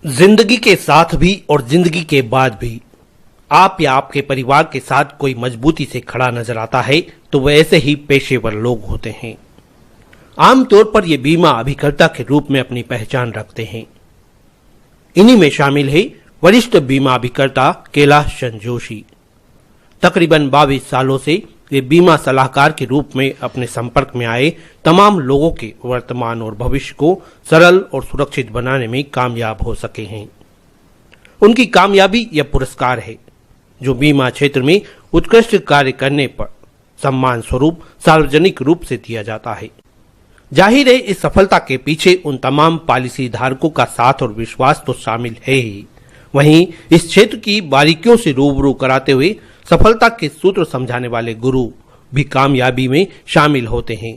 जिंदगी के साथ भी और जिंदगी के बाद भी आप या आपके परिवार के साथ कोई मजबूती से खड़ा नजर आता है तो वह ऐसे ही पेशेवर लोग होते हैं। आमतौर पर ये बीमा अभिकर्ता के रूप में अपनी पहचान रखते हैं। इन्हीं में शामिल है वरिष्ठ बीमा अभिकर्ता कैलाश चंद जोशी। तकरीबन 22 सालों से वे बीमा सलाहकार के रूप में अपने संपर्क में आए तमाम लोगों के वर्तमान और भविष्य को सरल और सुरक्षित बनाने में कामयाब हो सके हैं। उनकी कामयाबी यह पुरस्कार है जो बीमा क्षेत्र में उत्कृष्ट कार्य करने पर सम्मान स्वरूप सार्वजनिक रूप से दिया जाता है। जाहिर है इस सफलता के पीछे उन तमाम पॉलिसी धारकों का साथ और विश्वास तो शामिल है ही, वहीं इस क्षेत्र की बारीकियों से रूबरू कराते हुए सफलता के सूत्र समझाने वाले गुरु भी कामयाबी में शामिल होते हैं।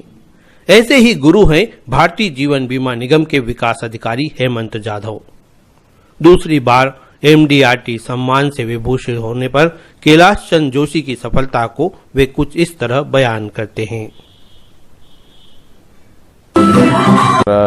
ऐसे ही गुरु हैं भारतीय जीवन बीमा निगम के विकास अधिकारी हेमंत जाधव। दूसरी बार MDRT सम्मान से विभूषित होने पर कैलाश चंद जोशी की सफलता को वे कुछ इस तरह बयान करते हैं।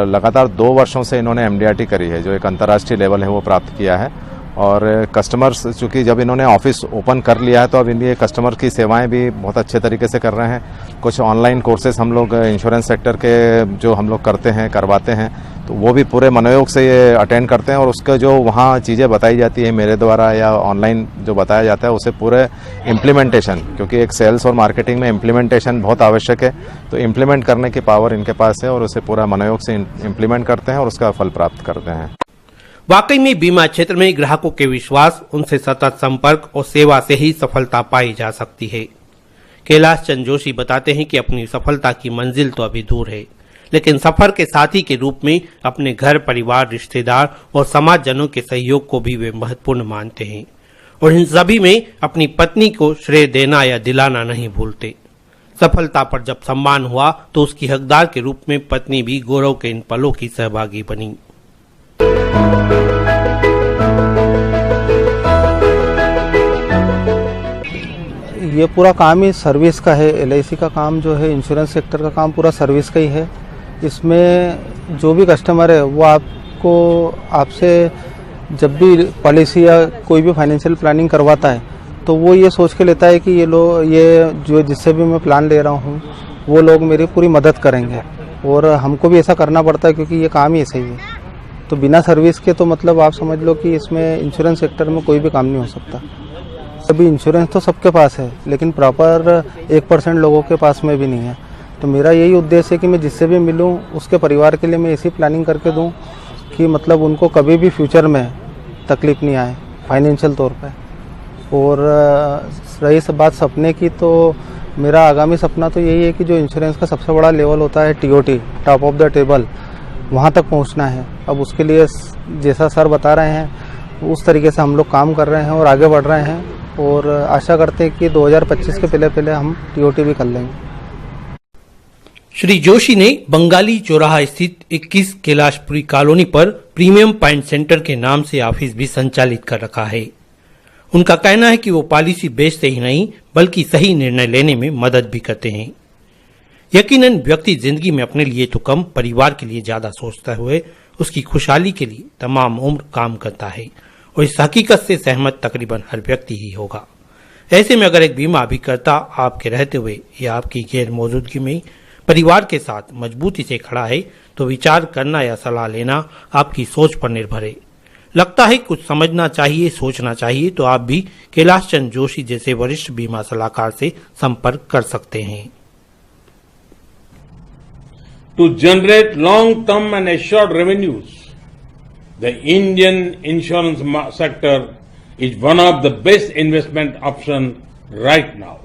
लगातार 2 वर्षों से इन्होंने MDRT करी है, जो एक अंतर्राष्ट्रीय लेवल है वो प्राप्त किया है। और कस्टमर्स चूंकि जब इन्होंने ऑफिस ओपन कर लिया है तो अब इनके कस्टमर की सेवाएं भी बहुत अच्छे तरीके से कर रहे हैं। कुछ ऑनलाइन कोर्सेज हम लोग इंश्योरेंस सेक्टर के जो हम लोग करते हैं करवाते हैं तो वो भी पूरे मनोयोग से ये अटेंड करते हैं और उसका जो वहाँ चीज़ें बताई जाती है मेरे द्वारा या ऑनलाइन जो बताया जाता है उसे पूरे इम्प्लीमेंटेशन, क्योंकि एक सेल्स और मार्केटिंग में इम्प्लीमेंटेशन बहुत आवश्यक है, तो इम्प्लीमेंट करने की पावर इनके पास है और उसे पूरा मनोयोग से इम्प्लीमेंट करते हैं और उसका फल प्राप्त करते हैं। वाकई में बीमा क्षेत्र में ग्राहकों के विश्वास, उनसे सतत संपर्क और सेवा से ही सफलता पाई जा सकती है। कैलाश चंद जोशी बताते हैं कि अपनी सफलता की मंजिल तो अभी दूर है, लेकिन सफर के साथी के रूप में अपने घर परिवार, रिश्तेदार और समाजजनों के सहयोग को भी वे महत्वपूर्ण मानते हैं और इन सभी में अपनी पत्नी को श्रेय देना या दिलाना नहीं भूलते। सफलता पर जब सम्मान हुआ तो उसकी हकदार के रूप में पत्नी भी गौरव के इन पलों की सहभागी बनी। ये पूरा काम ही सर्विस का है। LIC का काम जो है, इंश्योरेंस सेक्टर का काम पूरा सर्विस का ही है। इसमें जो भी कस्टमर है वो आपसे जब भी पॉलिसी या कोई भी फाइनेंशियल प्लानिंग करवाता है तो वो ये सोच के लेता है कि ये जो जिससे भी मैं प्लान ले रहा हूँ वो लोग मेरी पूरी मदद करेंगे और हमको भी ऐसा करना पड़ता है क्योंकि ये काम ही ऐसा ही है। तो बिना सर्विस के तो मतलब आप समझ लो कि इसमें इंश्योरेंस सेक्टर में कोई भी काम नहीं हो सकता। अभी इंश्योरेंस तो सबके पास है लेकिन प्रॉपर 1% लोगों के पास में भी नहीं है। तो मेरा यही उद्देश्य है कि मैं जिससे भी मिलूं उसके परिवार के लिए मैं ऐसी प्लानिंग करके दूं कि मतलब उनको कभी भी फ्यूचर में तकलीफ नहीं आए फाइनेंशियल तौर पे। और रही सब बात सपने की, तो मेरा आगामी सपना तो यही है कि जो इंश्योरेंस का सबसे बड़ा लेवल होता है TOT, top of the table, वहाँ तक पहुँचना है। अब उसके लिए जैसा सर बता रहे हैं उस तरीके से हम लोग काम कर रहे हैं और आगे बढ़ रहे हैं और आशा करते हैं कि 2025 के पहले हम TOT भी कर लेंगे। श्री जोशी ने बंगाली चौराहा स्थित 21 कैलाशपुरी कॉलोनी पर प्रीमियम पॉइंट सेंटर के नाम से ऑफिस भी संचालित कर रखा है। उनका कहना है कि वो पॉलिसी बेचते ही नहीं बल्कि सही निर्णय लेने में मदद भी करते हैं। यकीनन व्यक्ति जिंदगी में अपने लिए तो कम, परिवार के लिए ज्यादा सोचते हुए उसकी खुशहाली के लिए तमाम उम्र काम करता है और इस हकीकत से सहमत तकरीबन हर व्यक्ति ही होगा। ऐसे में अगर एक बीमा अभिकर्ता आपके रहते हुए या आपकी गैर मौजूदगी में परिवार के साथ मजबूती से खड़ा है तो विचार करना या सलाह लेना आपकी सोच पर निर्भर है। लगता है कुछ समझना चाहिए, सोचना चाहिए, तो आप भी कैलाश चंद जोशी जैसे वरिष्ठ बीमा सलाहकार से संपर्क कर सकते हैं। To generate long-term and assured revenues, the Indian insurance sector is one of the best investment options right now.